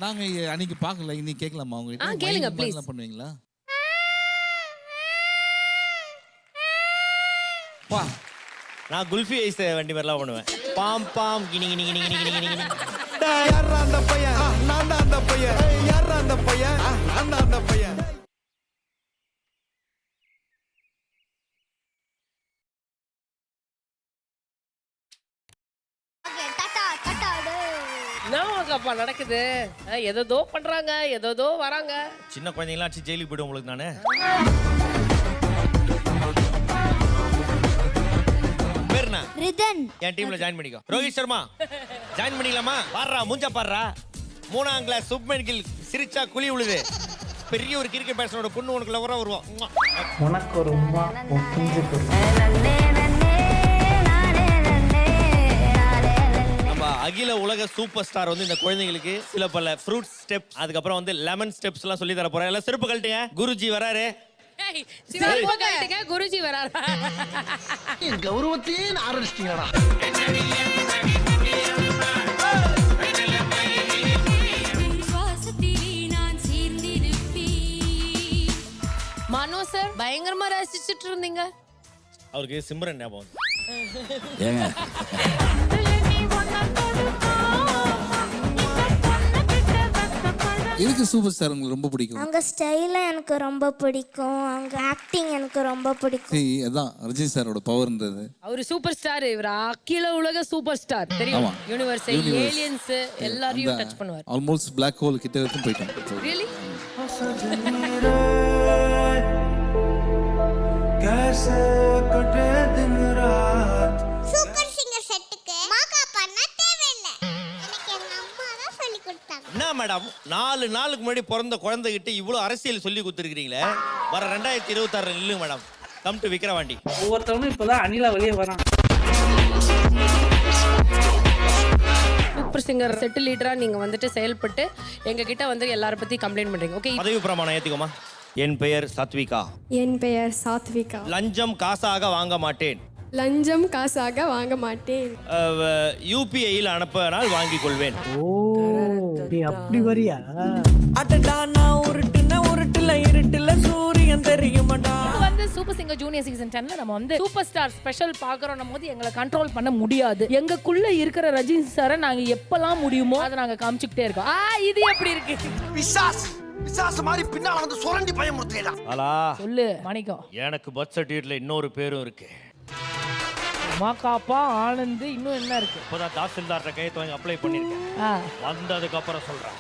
நாங்க அன்னைக்கு பார்க்கல, இன்னைக்கு கேட்கலாமா உங்ககிட்ட? கேளுங்க ப்ளீஸ். பண்ணுவீங்களா? பா நான் குல்ஃபி ஐஸ் வண்டி மாதிரிலாம் பண்ணுவேன். பாம் பாம் கிணி கிணி கிணி கிணி கிணி கிணி. யாரா அந்த பையன்? நான் தான் அந்த பையன். யாரா அந்த பையன்? நான் தான் அந்த பையன். என்னப்பா நடக்குது? ஏதோ பண்றாங்க, ஏதோ வராங்க. சின்ன குழந்தைங்களாம் அடிச்சு ஜெயிலுக்கு போய்டும் உங்களுக்கு நானு. பேருண்ணா ரிதன் என் டீம்ல ஜாயின் பண்ணிக்கோ. ரோஹித் சர்மா ஜாயின் பண்ணிக்கலாமா? பாடுறா மூஞ்சா பாடுறா. 3ஆம் கிளாஸ் சுப்மன் கில் சிரிச்சா குழி உழுது. பெரிய ஒரு கிரிக்கெட் பேட்ஸ்மேனோட பொண்ணு உனக்கு லவரா வருவான். உனக்கு ஒரு உம்மா புரிஞ்சு நம்ம அகில உலக சூப்பர் ஸ்டார் வந்து இந்த குழந்தைங்களுக்கு சில பல ஃப்ரூட் ஸ்டெப், அதுக்கப்புறம் வந்து லெமன் ஸ்டெப்ஸ் எல்லாம் சொல்லி தர போறேன். எல்லாம் செருப்பு கழட்டுங்க. குருஜி வராரு. குருஜி வராரு. கௌரவத்தையே ஆரம்பிச்சிட்டீங்களா? மனோ சார் பயங்கரமா ரசிச்சிட்டு இருந்தீங்க. அவருக்கு சிம்ரன் ஞாபகம். ஏங்க எனக்கு சூப்பர் ஸ்டார் உங்களுக்கு ரொம்ப பிடிக்கும்? அவங்க ஸ்டைல எனக்கு ரொம்ப பிடிக்கும், அவங்க ஆக்டிங் எனக்கு ரொம்ப பிடிக்கும். அதான் ரஜினி சாரோட பவர்ன்றது. அவர் சூப்பர் ஸ்டார், இவர் அகில உலக சூப்பர் ஸ்டார். தெரியும், யூனிவர்ஸ், ஏலியன்ஸ் எல்லாரையும் டச் பண்ணுவார். ஆல்மோஸ்ட் பிளாக் ஹோல் கிட்ட வரைக்கும் போயிட்டோம். ரியலி? சூப்பர் சிங்கர் செட்டுக்கு மேக்கப் பண்ண தேவையில்ல, எனக்கு எங்க அம்மா தான் சொல்லி கொடுத்தாங்க. என்ன மேடம் 4 நாளுக்கு முன்னாடி பிறந்த குழந்தைகிட்ட இவ்வளவு அரசியல் சொல்லி கொடுத்துருக்கீங்களே. வர 2026 நில்லுங்க மேடம். Come to Vikravandi. ஒவ்வொருத்தவனும் இப்பதான் அணிலா வெளியே வரான். சூப்பர் சிங்கர் செட் லீடரா நீங்க வந்துட்டு செயல்பட்டு எங்க கிட்ட வந்து எல்லார பத்தி கம்ப்ளைண்ட் பண்றீங்க. ஓகே, பதவி பிரமாணம் ஏத்துக்கோமா. என் பெயர் சாத்விகா. என் பெயர் சாத்விகா. லஞ்சம் காசாக வாங்க மாட்டேன். லஞ்சம் காசாக வாங்க மாட்டேன். யூபிஐயில் அனுப்பினால் வாங்கிக் கொள்வேன். ஓ அப்படி வரியா? அடடா நான் உருட்டுல இருட்டுல சூரியன் தெரியுமாடா. வந்து சூப்பர் சிங்கர் ஜூனியர் சீசன் 10ல நம்ம வந்து சூப்பர் ஸ்டார் ஸ்பெஷல் பாக்குறோம் போது எங்களை கண்ட்ரோல் பண்ண முடியாது. எங்களுக்குள்ள இருக்கிற ரஜினி சாரை நாங்க எப்பலாம் முடியுமோ அதை நாங்க காமிச்சுக்கிட்டே இருக்கோம். இது எப்படி இருக்கு? விசாஸ் மாதிரி பின்னால வந்து சுரண்டி பயமுறுத்துறா. அலா சொல்லு மாணிக்கம். எனக்கு பர்த் சர்டிஃபிகேட்ல இன்னொரு பேரும் இருக்கு. மாகாப்பா ஆனந்த். இன்னும் என்ன இருக்கு? இப்போதான் தாசில்தார்ட்ட கையெழுத்து வாங்கி அப்ளை பண்ணிருக்கேன். வந்ததுக்கு அப்புறம் சொல்றேன்.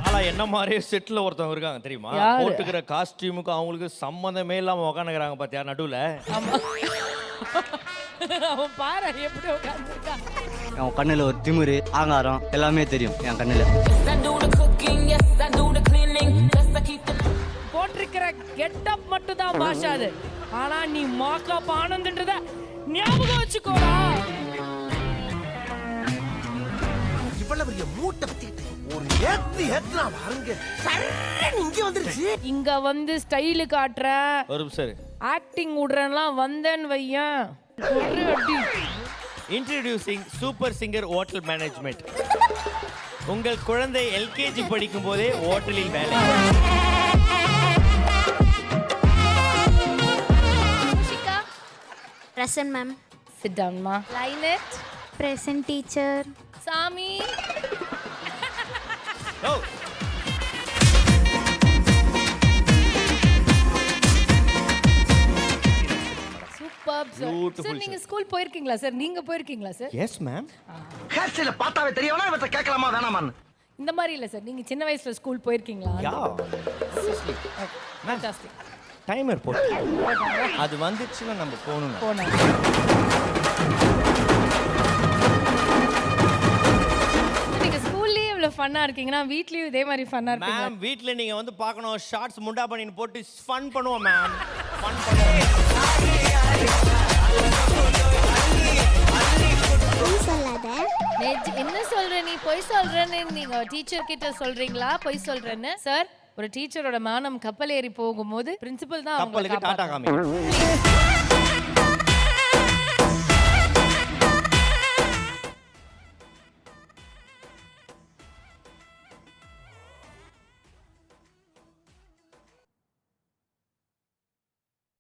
ஆனா என்ன மாதிரி செட்ல ஒருத்தவங்க இருக்காங்க தெரியுமா? போட்டுக்கிற காஸ்டியூமுக்கு அவங்களுக்கு சம்மந்தமே இல்லாம உட்காந்துக்கிறாங்க பாத்தியா நடுவுல. அவன் பாரு எப்படி உட்கார்ந்திருக்கான். என் கண்ணுல ஒரு திமிரு ஆங்காரம் எல்லாமே தெரியும் என் கண்ணுல. போட்டிருக்கிற கெட்டப் மட்டும் தான் பாஷா அது. ஆனா நீ மாக்காப் ஆனந்த்ன்றத ஞாபகம் வச்சுக்கோடா. இவ்வளவு பெரிய மூட்டை பத்திட்டு ஒரு ஏத்துனா பாருங்க. சரன்னு இங்க வந்துருச்சு. இங்க வந்து ஸ்டைல் காட்ற, ஒரு நிமிஷம் ஆக்டிங் விடுறேன்லாம் வந்தேன்னு வையன். Introducing super singer hotel management. உங்கள் குழந்தை LKG படிக்கும் போதே ஹோட்டலில் வேலை. Present ma'am. சிட் டவுன் மா. லைனட். Present teacher. சாமி. ஓ சூப்பர் சார். நீங்க ஸ்கூல் போயிருக்கீங்களா சார்? நீங்க போயிருக்கீங்களா சார்? Yes ma'am. ஹேர் ஸ்டைல பார்த்தாவே தெரியவனா இவட்ட கேட்கலாமா வேணாமான்னு. இந்த மாதிரி இல்ல சார், நீங்க சின்ன வயசுல ஸ்கூல் போயிருக்கீங்களா? யா ஃபேண்டாஸ்டிக். டைமர் போட்டு அது வந்துச்சுன்னா நம்ம போகணும். நீங்க ஸ்கூல்லயே இவ்வளவு ஃபன்னா இருக்கீங்கன்னா வீட்லயும் இதே மாதிரி ஃபன்னா இருப்பீங்க. மேம் வீட்ல நீங்க வந்து பார்க்கணும். ஷார்ட்ஸ் முண்டா பண்ணின்னு போட்டு ஃபன் பண்ணுவோம் மேம். ஃபன் பண்ணுவோம். என்ன சொல்ற நீ? பொய் சொல்றேன்னு நீங்க டீச்சர் கிட்ட சொல்றீங்களா பொய் சொல்றேன்னு? சார், ஒரு டீச்சரோட மானம் கப்பல் ஏறி போகும்போது பிரின்சிபல் தான் கப்பலுக்கு டாடா காமி.